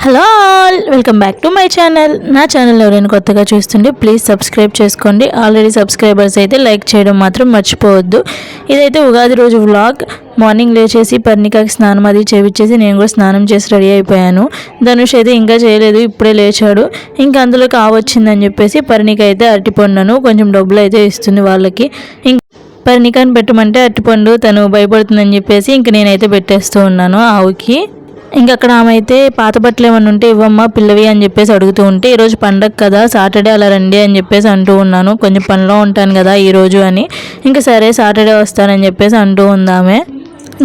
Hello all, welcome back to my channel. నా channel ఎవరైనా కొత్తగా చూస్తుంటే ప్లీజ్ సబ్స్క్రైబ్ చేసుకోండి. ఆల్రెడీ సబ్స్క్రైబర్స్ అయితే లైక్ చేయడం మాత్రం మర్చిపోవద్దు. ఇదైతే ఉగాది రోజు వ్లాగ్. మార్నింగ్ లేచేసి పర్ణికాకి స్నానం అది చేయించేసి నేను కూడా స్నానం చేసి రెడీ అయిపోయాను. ధనుష్ అయితే ఇంకా చేయలేదు, ఇప్పుడే లేచాడు. ఇంకా అందులో కావచ్చిందని చెప్పేసి పర్ణిక అయితే అరటిపండును కొంచెం డబ్బులు అయితే ఇస్తుంది వాళ్ళకి. పర్ణికాని పెట్టమంటే అరటిపండు తను భయపడుతుందని చెప్పేసి ఇంక నేనైతే పెట్టేస్తూ ఉన్నాను ఆవుకి. అక్కడ ఆమె అయితే పాత బట్టలు ఏమన్నా ఉంటే ఇవ్వమ్మా పిల్లవి అని చెప్పేసి అడుగుతూ ఉంటే ఈరోజు పండగ కదా సాటర్డే అలా రండి అని చెప్పేసి అంటూ ఉన్నాను. కొంచెం పనిలో ఉంటాను కదా ఈరోజు అని. ఇంకా సరే సాటర్డే వస్తానని చెప్పేసి అంటూ ఉందామె.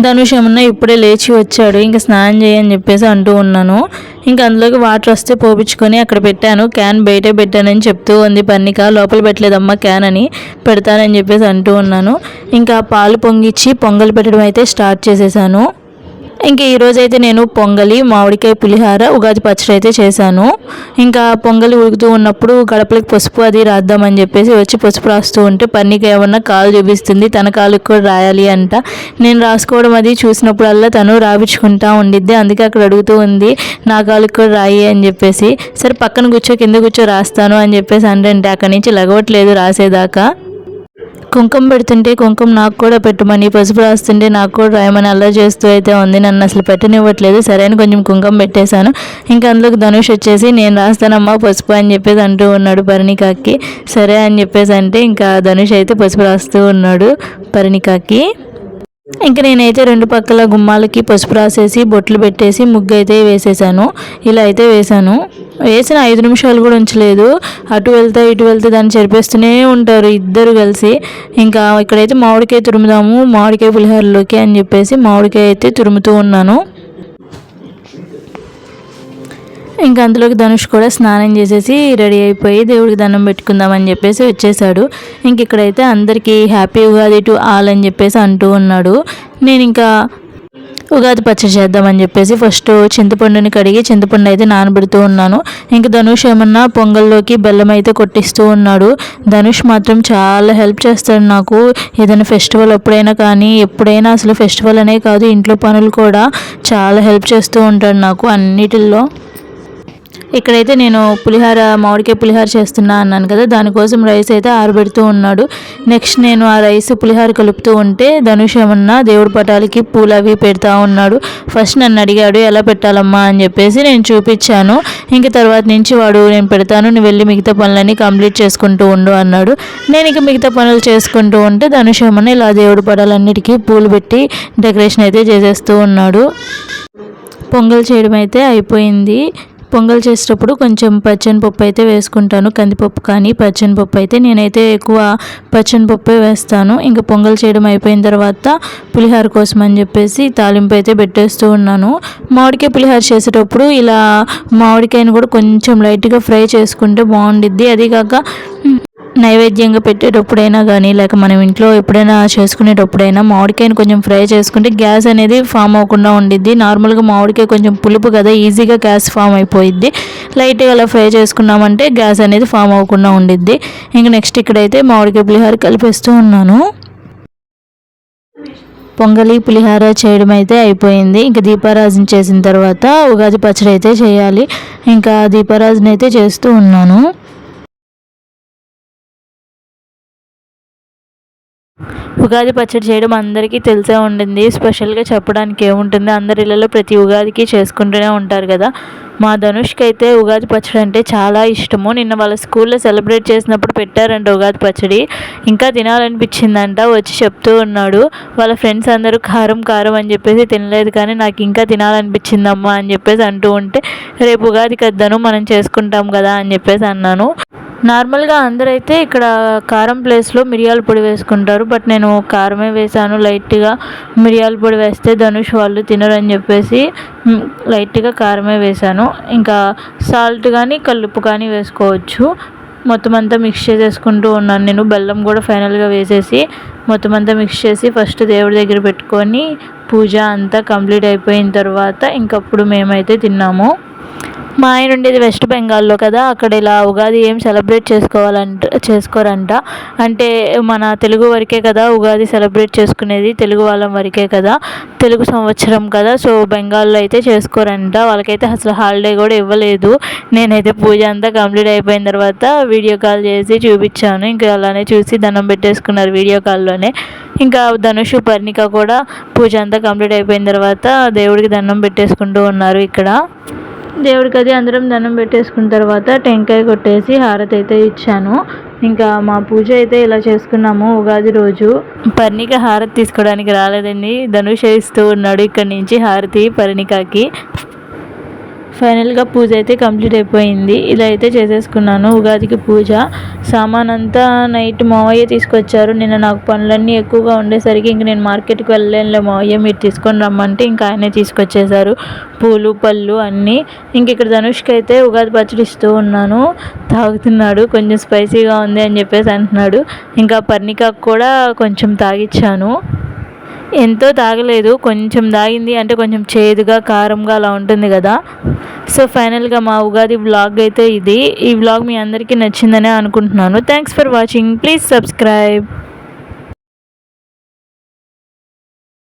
ధనుష్ ఏమన్నా ఇప్పుడే లేచి వచ్చాడు, ఇంకా స్నానం చేయని చెప్పేసి అంటూ ఉన్నాను. ఇంకా అందులోకి వాటర్ వస్తే పోపించుకొని అక్కడ పెట్టాను. క్యాన్ బయటే పెట్టానని చెప్తూ ఉంది పర్ణిక. లోపల పెట్టలేదమ్మా క్యాన్ అని, పెడతానని చెప్పేసి అంటూ ఉన్నాను. ఇంకా పాలు పొంగిచ్చి పొంగల్ పెట్టడం అయితే స్టార్ట్ చేసేసాను. ఇంకా ఈరోజైతే నేను పొంగలి, మామిడికాయ పులిహార, ఉగాది పచ్చడి అయితే చేశాను. ఇంకా పొంగలి ఉడుకుతూ ఉన్నప్పుడు గడపలకి పసుపు అది రాద్దామని చెప్పేసి వచ్చి పసుపు రాస్తూ ఉంటే పర్ణిక ఏమన్నా కాలు చూపిస్తుంది, తన కాలుకి కూడా రాయాలి అంట. నేను రాసుకోవడం అది చూసినప్పుడల్లా తను రాపించుకుంటా ఉండిద్ది. అందుకే అక్కడ అడుగుతూ ఉంది నా కాలుకి కూడా రాయి అని చెప్పేసి. సరే పక్కన కూర్చో, కింద కూర్చో రాస్తాను అని చెప్పేసి అంటే అక్కడి నుంచి లగవట్లేదు రాసేదాకా. కుంకుమ పెడుతుంటే కుంకుమ నాకు కూడా పెట్టమని, పసుపు రాస్తుంటే నాకు కూడా రాయమని అల్లరి చేస్తూ అయితే ఉంది. నన్ను అసలు పెట్టనివ్వట్లేదు. సరే అని కొంచెం కుంకుమ పెట్టేశాను. ఇంకా అందులోకి ధనుష్ వచ్చేసి నేను రాస్తానమ్మా పసుపు అని చెప్పేసి అంటూ ఉన్నాడు పర్ణికాకి. సరే అని చెప్పేసి అంటే ఇంకా ధనుష్ అయితే పసుపు రాస్తూ ఉన్నాడు పర్ణికాకి. ఇంకా నేనైతే రెండు పక్కల గుమ్మాలకి పసుపు రాసేసి బొట్లు పెట్టేసి ముగ్గు అయితే వేసేసాను. ఇలా అయితే వేసాను. వేసిన 5 నిమిషాలు కూడా ఉంచలేదు. అటు వెళ్తే ఇటు వెళ్తే దాన్ని చెరిపేస్తూనే ఉంటారు ఇద్దరు కలిసి. ఇంకా ఇక్కడైతే మామిడికాయ తురుముదాము మామిడికాయ పులిహోరలోకి అని చెప్పేసి మామిడికాయ అయితే తురుముతూ ఉన్నాను. ఇంకా అందులోకి ధనుష్ కూడా స్నానం చేసేసి రెడీ అయిపోయి దేవుడికి దండం పెట్టుకుందామని చెప్పేసి వచ్చేసాడు. ఇంక ఇక్కడైతే అందరికీ హ్యాపీ ఉగాది టు ఆల్ అని చెప్పేసి అంటూ ఉన్నాడు. నేను ఇంకా ఉగాది పచ్చడి చేద్దామని చెప్పేసి ఫస్ట్ చింతపండుని కడిగి చింతపండు అయితే నానబెడుతూ ఉన్నాను. ఇంకా ధనుష్ ఏమన్నా పొంగల్లోకి బెల్లం అయితే కొట్టిస్తూ ఉన్నాడు. ధనుష్ మాత్రం చాలా హెల్ప్ చేస్తాడు నాకు. ఏదైనా ఫెస్టివల్ అప్పుడైనా కానీ ఎప్పుడైనా, అసలు ఫెస్టివల్ అనే కాదు ఇంట్లో పనులు కూడా చాలా హెల్ప్ చేస్తూ ఉంటాడు నాకు అన్నిటిల్లో. ఇక్కడైతే నేను పులిహార మామిడికాయ పులిహార చేస్తున్నా అన్నాను కదా, దానికోసం రైస్ అయితే ఆరబెడుతూ ఉన్నాడు. నెక్స్ట్ నేను ఆ రైస్ పులిహార కలుపుతూ ఉంటే ధనుష్ ఏమన్నా దేవుడి పటాలకి పూలు అవి పెడతా ఉన్నాడు. ఫస్ట్ నన్ను అడిగాడు ఎలా పెట్టాలమ్మా అని చెప్పేసి నేను చూపించాను. ఇంక తర్వాత నుంచి వాడు నేను పెడతాను, నువ్వు వెళ్ళి మిగతా పనులన్నీ కంప్లీట్ చేసుకుంటూ ఉండు అన్నాడు. నేను ఇక మిగతా పనులు చేసుకుంటూ ఉంటే ధనుష్ ఏమన్నా ఇలా దేవుడి పటాలన్నిటికీ పూలు పెట్టి డెకరేషన్ అయితే చేసేస్తూ ఉన్నాడు. పొంగల్ చేయడం అయితే అయిపోయింది. పొంగల్ చేసేటప్పుడు కొంచెం పచ్చని పప్పు అయితే వేసుకుంటాను. కందిపప్పు కానీ పచ్చని పప్పు అయితే నేనైతే ఎక్కువ పచ్చని పప్పే వేస్తాను. ఇంకా పొంగల్ చేయడం అయిపోయిన తర్వాత పులిహార కోసం అని చెప్పేసి తాలింపు అయితే పెట్టేస్తూ ఉన్నాను. మామిడికాయ పులిహార చేసేటప్పుడు ఇలా మామిడికాయను కూడా కొంచెం లైట్గా ఫ్రై చేసుకుంటే బాగుండిద్ది. అదికాక నైవేద్యంగా పెట్టేటప్పుడైనా కానీ లేక మనం ఇంట్లో ఎప్పుడైనా చేసుకునేటప్పుడైనా మామిడికాయని కొంచెం ఫ్రై చేసుకుంటే గ్యాస్ అనేది ఫామ్ అవ్వకుండా ఉండిద్ది. నార్మల్గా మామిడికాయ కొంచెం పులుపు కదా, ఈజీగా గ్యాస్ ఫామ్ అయిపోయిద్ది. లైట్గా అలా ఫ్రై చేసుకున్నామంటే గ్యాస్ అనేది ఫామ్ అవ్వకుండా ఉండిద్ది. ఇంకా నెక్స్ట్ ఇక్కడైతే మామిడికాయ పులిహార కలిపేస్తూ ఉన్నాను. పొంగలి పులిహార చేయడం అయితే అయిపోయింది. ఇంకా దీపారాజన చేసిన తర్వాత ఉగాది పచ్చడి అయితే చేయాలి. ఇంకా దీపారాజన అయితే చేస్తూ ఉన్నాను. ఉగాది పచ్చడి చేయడం అందరికీ తెలిసే ఉండింది. స్పెషల్గా చెప్పడానికి ఏముంటుంది, అందరి ఇళ్ళలో ప్రతి ఉగాదికి చేసుకుంటూనే ఉంటారు కదా. మా ధనుష్కి అయితే ఉగాది పచ్చడి అంటే చాలా ఇష్టము. నిన్న వాళ్ళ స్కూల్లో సెలబ్రేట్ చేసినప్పుడు పెట్టారంట ఉగాది పచ్చడి. ఇంకా తినాలనిపించిందంట, వచ్చి చెప్తూ ఉన్నాడు. వాళ్ళ ఫ్రెండ్స్ అందరూ కారం కారం అని చెప్పేసి తినలేదు, కానీ నాకు ఇంకా తినాలనిపించిందమ్మా అని చెప్పేసి అంటూ ఉంటే రేపు ఉగాదికి వద్దాను మనం చేసుకుంటాం కదా అని చెప్పేసి అన్నాను. నార్మల్గా అందరైతే ఇక్కడ కారం ప్లేస్లో మిరియాల పొడి వేసుకుంటారు, బట్ నేను కారమే వేసాను లైట్గా. మిరియాల పొడి వేస్తే ధనుష్ వాళ్ళు తినరని చెప్పేసి లైట్గా కారమే వేసాను. ఇంకా సాల్ట్ కానీ కల్లుప్పు కానీ వేసుకోవచ్చు. మొత్తం అంతా మిక్స్ చేసేసుకుంటూ ఉన్నాను నేను. బెల్లం కూడా ఫైనల్గా వేసేసి మొత్తం అంతా మిక్స్ చేసి ఫస్ట్ దేవుడి దగ్గర పెట్టుకొని పూజ అంతా కంప్లీట్ అయిపోయిన తర్వాత ఇంకప్పుడు మేమైతే తిన్నాము. మా ఆయన ఉండేది వెస్ట్ బెంగాల్లో కదా, అక్కడ ఇలా ఉగాది ఏం సెలబ్రేట్ చేసుకోరంట. అంటే మన తెలుగు వరకే కదా ఉగాది సెలబ్రేట్ చేసుకునేది, తెలుగు వాళ్ళం వరకే కదా, తెలుగు సంవత్సరం కదా. సో బెంగాల్లో అయితే చేసుకోరంట, వాళ్ళకైతే అసలు హాలిడే కూడా ఇవ్వలేదు. నేనైతే పూజ అంతా కంప్లీట్ అయిపోయిన తర్వాత వీడియో కాల్ చేసి చూపించాను. ఇంకా అలానే చూసి దండం పెట్టేసుకున్నారు వీడియో కాల్లోనే. ఇంకా ధనుష్ పర్ణిక కూడా పూజ అంతా కంప్లీట్ అయిపోయిన తర్వాత దేవుడికి దండం పెట్టేసుకుంటూ ఉన్నారు. ఇక్కడ దేవుడికి అది అందరం దండం పెట్టేసుకున్న తర్వాత టెంకాయ కొట్టేసి హారతి అయితే ఇచ్చాను. ఇంకా మా పూజ అయితే ఇలా చేసుకున్నాము ఉగాది రోజు. పర్ణిక హారతి తీసుకోవడానికి రాలేదండి, ధనుష్ ఇస్తూ ఉన్నాడు ఇక్కడి నుంచి హారతి పర్ణికకి. ఫైనల్గా పూజ అయితే కంప్లీట్ అయిపోయింది. ఇలా అయితే చేసేసుకున్నాను ఉగాదికి పూజ. సామాన్ అంతా నైట్ మావయ్య తీసుకొచ్చారు. నిన్న నాకు పనులన్నీ ఎక్కువగా ఉండేసరికి ఇంక నేను మార్కెట్కి వెళ్ళలేనులే మావయ్య, మీరు తీసుకొని రమ్మంటే ఇంకా ఆయనే తీసుకొచ్చేసారు పూలు పళ్ళు అన్నీ. ఇంక ఇక్కడ ధనుష్కి అయితే ఉగాది పచ్చడి ఇస్తూ ఉన్నాను, తాగుతున్నాడు. కొంచెం స్పైసీగా ఉంది అని చెప్పేసి అంటున్నాడు. ఇంకా పర్ణికకు కూడా కొంచెం తాగిచ్చాను. ఎంతో తాగలేదు, కొంచెం తాగింది. అంటే కొంచెం చేదుగా కారంగా అలా ఉంటుంది కదా. సో ఫైనల్గా మా ఉగాది వ్లాగ్ అయితే ఇది. ఈ వ్లాగ్ మీ అందరికీ నచ్చిందనే అనుకుంటున్నాను. Thanks for watching. Please subscribe.